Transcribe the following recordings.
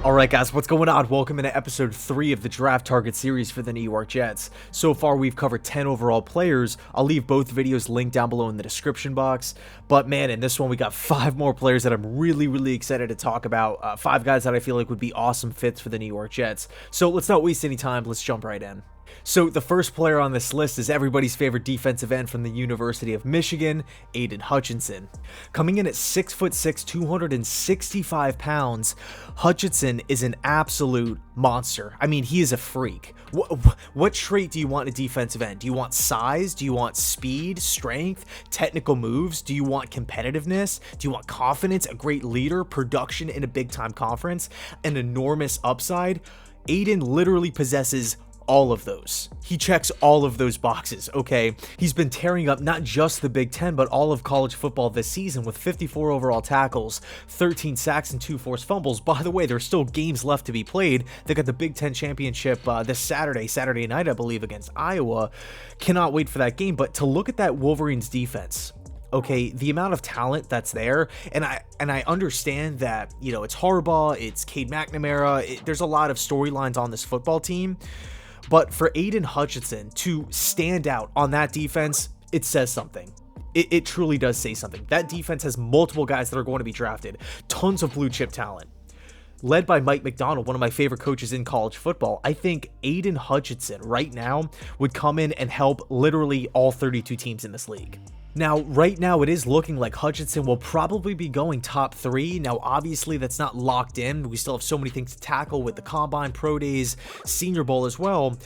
Alright guys, what's going on? Welcome into episode 3 of the Draft Target series for the New York Jets. So far we've covered 10 overall players. I'll leave both videos linked down below in the description box. But man, in this one we got 5 more players that I'm really excited to talk about. 5 guys that I feel like would be awesome fits for the New York Jets. So let's not waste any time, let's jump right in. So the first player on this list is everybody's favorite defensive end from the University of Michigan, Aidan Hutchinson. Coming in at 6'6", 265 pounds, Hutchinson is an absolute monster. I mean, he is a freak. What trait do you want in a defensive end? Do you want size? Do you want speed, strength, technical moves? Do you want competitiveness? Do you want confidence, a great leader, production in a big-time conference, an enormous upside? Aidan literally possesses all of those. He checks all of those boxes, okay? He's been tearing up not just the Big Ten, but all of college football this season with 54 overall tackles, 13 sacks, and 2 forced fumbles. By the way, there's still games left to be played. They got the Big Ten championship this Saturday night, I believe, against Iowa. Cannot wait for that game, but to look at that Wolverines defense, okay, the amount of talent that's there, and I understand that, you know, it's Harbaugh, it's Cade McNamara, there's a lot of storylines on this football team. But for Aidan Hutchinson to stand out on that defense, it says something. It truly does say something. That defense has multiple guys that are going to be drafted. Tons of blue chip talent. Led by Mike Macdonald, one of my favorite coaches in college football. I think Aidan Hutchinson right now would come in and help literally all 32 teams in this league. Now, right now, it is looking like Hutchinson will probably be going top 3. Now, obviously, that's not locked in. We still have so many things to tackle with the Combine, Pro Days, Senior Bowl as well.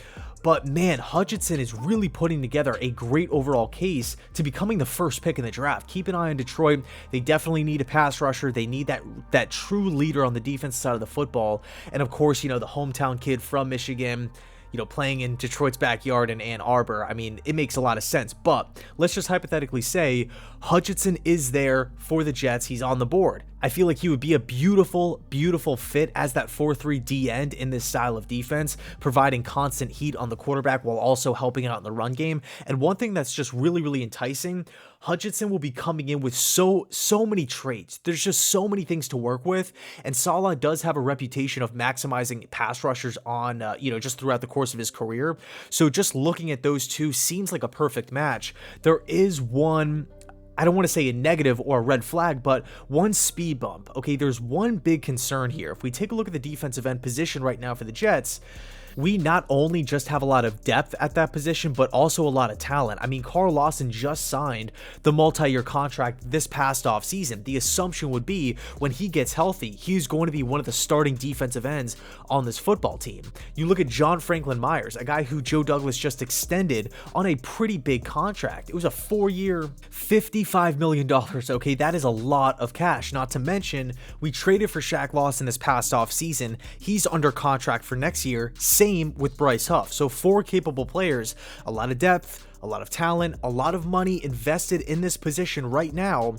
But man, Hutchinson is really putting together a great overall case to becoming the first pick in the draft. Keep an eye on Detroit. They definitely need a pass rusher. They need that true leader on the defensive side of the football. And of course, you know, the hometown kid from Michigan, you know, playing in Detroit's backyard in Ann Arbor. I mean, it makes a lot of sense, but let's just hypothetically say Hutchinson is there for the Jets. He's on the board. I feel like he would be a beautiful fit as that 4-3 D end in this style of defense, providing constant heat on the quarterback while also helping out in the run game. And one thing that's just really enticing, Hutchinson will be coming in with so many traits. There's just so many things to work with, and Saleh does have a reputation of maximizing pass rushers on, you know, just throughout the course of his career. So just looking at those two seems like a perfect match. There is one, I don't want to say a negative or a red flag, but one speed bump. Okay, there's one big concern here. If we take a look at the defensive end position right now for the Jets, we not only just have a lot of depth at that position, but also a lot of talent. I mean, Carl Lawson just signed the multi-year contract this past offseason. The assumption would be when he gets healthy, he's going to be one of the starting defensive ends on this football team. You look at John Franklin Myers, a guy who Joe Douglas just extended on a pretty big contract. It was a 4-year, $55 million. Okay, that is a lot of cash. Not to mention, we traded for Shaq Lawson this past offseason. He's under contract for next year. Same with Bryce Huff. So 4 capable players, a lot of depth, a lot of talent, a lot of money invested in this position right now.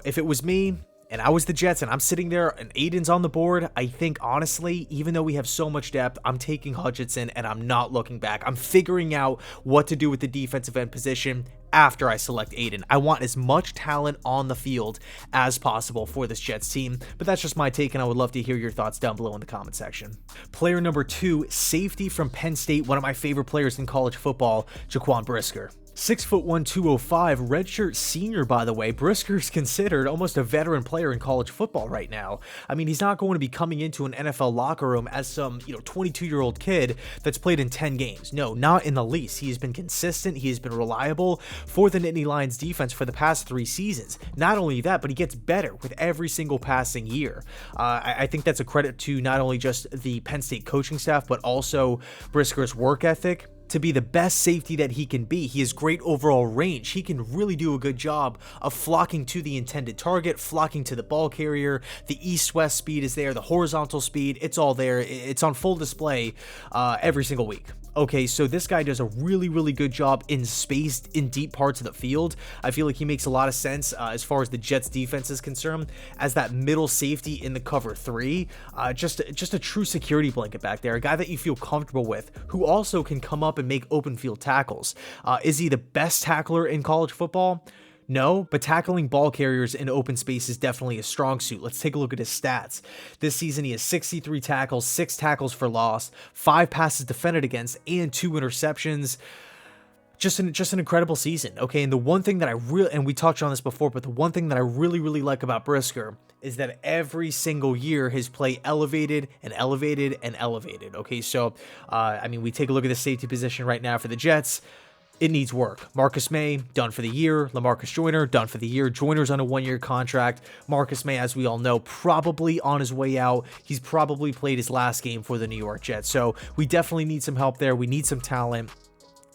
If it was me and I was the Jets and I'm sitting there and Aidan's on the board, I think honestly, even though we have so much depth, I'm taking Hutchinson and I'm not looking back. I'm figuring out what to do with the defensive end position after I select Aidan. I want as much talent on the field as possible for this Jets team, but that's just my take, and I would love to hear your thoughts down below in the comment section. Player number 2, safety from Penn State, one of my favorite players in college football, Jaquan Brisker. 6'1", 205, redshirt senior, by the way. Brisker's considered almost a veteran player in college football right now. I mean, he's not going to be coming into an NFL locker room as some, 22-year-old kid that's played in 10 games. No, not in the least. He has been consistent. He has been reliable for the Nittany Lions defense for the past 3 seasons. Not only that, but he gets better with every single passing year. I think that's a credit to not only just the Penn State coaching staff, but also Brisker's work ethic. To be the best safety that he can be, he has great overall range. He can really do a good job of flocking to the intended target, flocking to the ball carrier. The east-west speed is there, the horizontal speed, it's all there. It's on full display every single week. Okay, so this guy does a really good job in spaced, in deep parts of the field. I feel like he makes a lot of sense as far as the Jets defense is concerned as that middle safety in the cover 3. Just a true security blanket back there, a guy that you feel comfortable with, who also can come up and make open field tackles. Is he the best tackler in college football? No, but tackling ball carriers in open space is definitely a strong suit. Let's take a look at his stats. This season, he has 63 tackles, 6 tackles for loss, 5 passes defended against, and 2 interceptions. Just an incredible season, okay? And the one thing that I really, and we touched on this before, but the one thing that I really like about Brisker is that every single year his play elevated and elevated and elevated, okay? So, I mean, we take a look at the safety position right now for the Jets. It needs work. Marcus May, done for the year. LaMarcus Joyner, done for the year. Joyner's on a 1-year contract. Marcus May, as we all know, probably on his way out. He's probably played his last game for the New York Jets. So we definitely need some help there. We need some talent.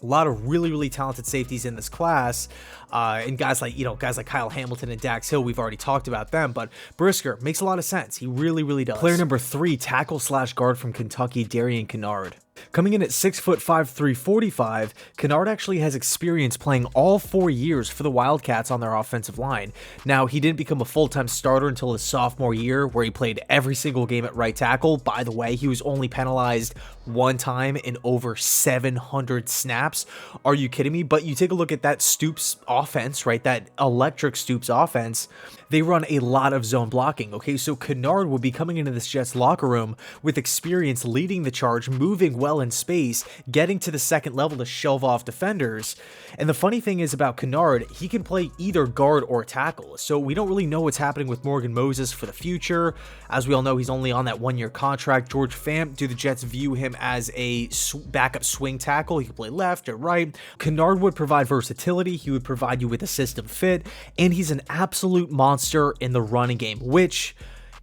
A lot of really talented safeties in this class, and guys like Kyle Hamilton and Dax Hill, we've already talked about them, but Brisker makes a lot of sense. He really does. Player number 3, tackle/guard from Kentucky, Darian Kinnard. Coming in at 6'5", 345, Kinnard actually has experience playing all 4 years for the Wildcats on their offensive line. Now, he didn't become a full-time starter until his sophomore year, where he played every single game at right tackle. By the way, he was only penalized 1 time in over 700 snaps. Are you kidding me? But you take a look at that Stoops offense, right? That electric Stoops offense. They run a lot of zone blocking, okay? So Kinnard will be coming into this Jets locker room with experience leading the charge, moving well in space, getting to the second level to shelve off defenders. And the funny thing is about Kinnard, he can play either guard or tackle. So we don't really know what's happening with Morgan Moses for the future. As we all know, he's only on that 1-year contract. George Fant, do the Jets view him as a backup swing tackle? He can play left or right. Kinnard would provide versatility. He would provide you with a system fit, and he's an absolute monster in the running game, which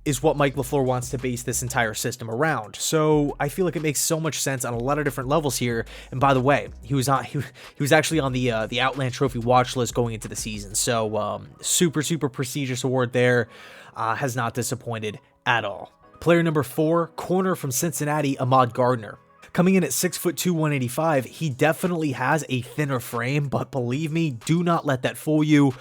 is what Mike LaFleur wants to base this entire system around. So I feel like it makes so much sense on a lot of different levels here. And by the way, he was actually on the Outland Trophy watch list going into the season. So super prestigious award there. Has not disappointed at all. Player number 4, corner from Cincinnati, Ahamd Gardner. Coming in at 6'2", 185, he definitely has a thinner frame, but believe me, do not let that fool you.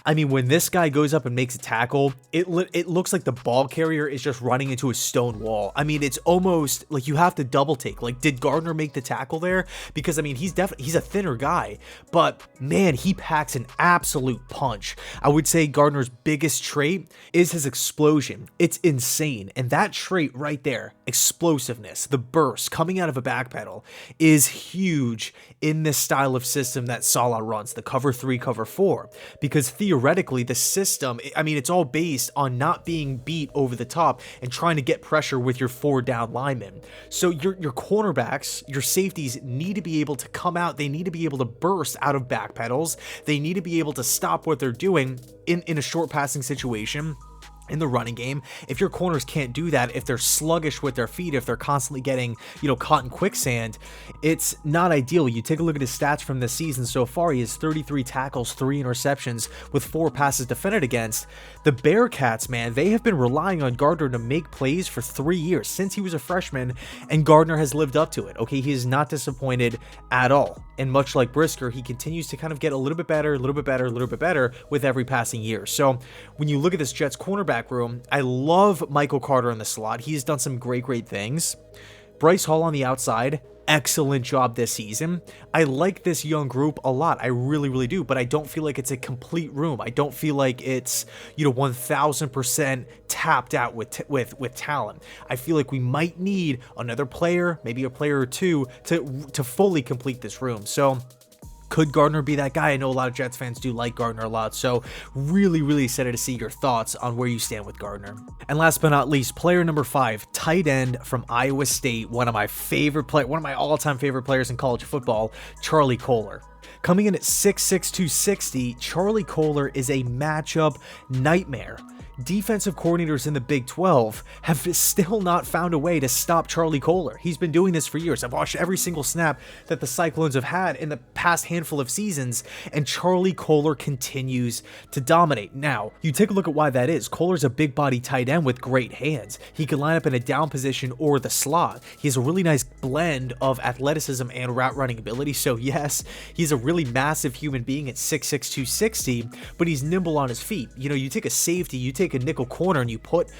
I mean, when this guy goes up and makes a tackle, it looks like the ball carrier is just running into a stone wall. I mean, it's almost like you have to double take. Like, did Gardner make the tackle there? Because, I mean, he's a thinner guy, but man, he packs an absolute punch. I would say Gardner's biggest trait is his explosion. It's insane. And that trait right there, explosiveness, the burst coming out of a back pedal, is huge in this style of system that Saleh runs, the cover 3, cover 4, because theoretically the system, I mean, it's all based on not being beat over the top and trying to get pressure with your 4 down linemen. So your cornerbacks, your safeties need to be able to come out. They need to be able to burst out of back pedals. They need to be able to stop what they're doing in a short passing situation. In the running game, if your corners can't do that, if they're sluggish with their feet, if they're constantly getting, caught in quicksand, it's not ideal. You take a look at his stats from this season so far. He has 33 tackles, 3 interceptions with 4 passes defended against. The Bearcats, man, they have been relying on Gardner to make plays for 3 years since he was a freshman, and Gardner has lived up to it. Okay, he is not disappointed at all. And much like Brisker, he continues to kind of get a little bit better with every passing year. So when you look at this Jets cornerback room, I love Michael Carter in the slot. He's done some great things. Bryce Hall on the outside, excellent job this season. I like this young group a lot. I really do, but I don't feel like it's a complete room. I don't feel like it's 1000% tapped out with talent. I feel like we might need another player, maybe a player or two to fully complete this room. So could Gardner be that guy? I know a lot of Jets fans do like Gardner a lot, so really excited to see your thoughts on where you stand with Gardner. And last but not least, player number 5, tight end from Iowa State, one of my all-time favorite players in college football, Charlie Kolar. Coming in at 6'6", 260, Charlie Kolar is a matchup nightmare. Defensive coordinators in the Big 12 have still not found a way to stop Charlie Kolar. He's been doing this for years. I've watched every single snap that the Cyclones have had in the past handful of seasons, and Charlie Kolar continues to dominate. Now, you take a look at why that is. Kolar's a big body tight end with great hands. He can line up in a down position or the slot. He has a really nice blend of athleticism and route running ability. So yes, he's a really massive human being at 6'6", 260, but he's nimble on his feet. You take a safety, you take a nickel corner, and you put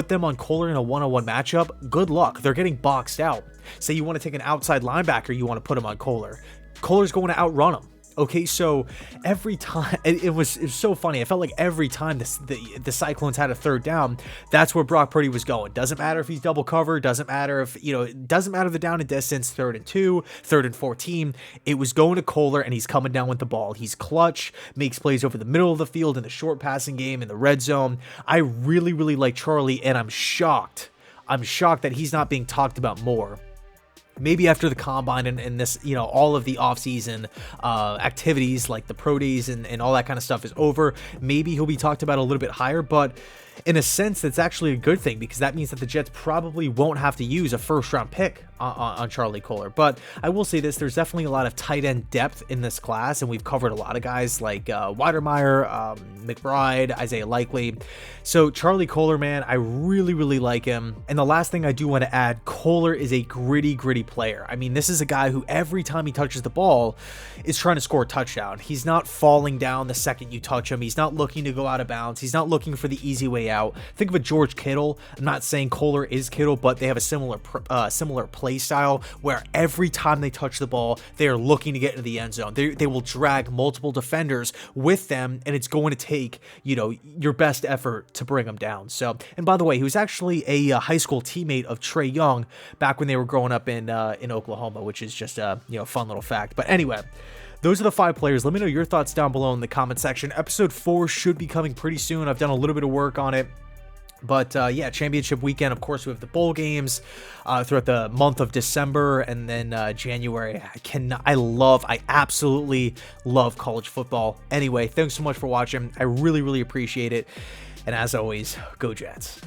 them on Kolar in a one-on-one matchup, good luck. They're getting boxed out. Say you want to take an outside linebacker, you want to put him on Kolar. Kolar's going to outrun him. Okay, so every time it was so funny. I felt like every time the Cyclones had a third down, that's where Brock Purdy was going. Doesn't matter if he's double covered, doesn't matter if, it doesn't matter the down and distance, 3rd and 2, 3rd and 14. It was going to Kolar, and he's coming down with the ball. He's clutch, makes plays over the middle of the field in the short passing game, in the red zone. I really, really like Charlie, and I'm shocked. I'm shocked that he's not being talked about more. Maybe after the combine and this, all of the offseason activities like the pro days and all that kind of stuff is over, maybe he'll be talked about a little bit higher. But in a sense, that's actually a good thing, because that means that the Jets probably won't have to use a first-round pick on Charlie Kolar. But I will say this, there's definitely a lot of tight end depth in this class, and we've covered a lot of guys like Weidermeyer, McBride, Isaiah Likely. So Charlie Kolar, man, I really, really like him. And the last thing I do want to add, Kolar is a gritty player. I mean, this is a guy who every time he touches the ball is trying to score a touchdown. He's not falling down the second you touch him. He's not looking to go out of bounds. He's not looking for the easy way out. Think of a George Kittle. I'm not saying Kolar is Kittle, but they have a similar play style where every time they touch the ball, they are looking to get into the end zone. They will drag multiple defenders with them, and it's going to take, your best effort to bring them down. So, and by the way, he was actually a high school teammate of Trey Young back when they were growing up in Oklahoma, which is just a fun little fact. But anyway, those are the 5 players. Let me know your thoughts down below in the comment section. Episode 4 should be coming pretty soon. I've done a little bit of work on it. But yeah, championship weekend, of course, we have the bowl games throughout the month of December, and then January. I absolutely love college football. Anyway, thanks so much for watching. I really, really appreciate it. And as always, go Jets.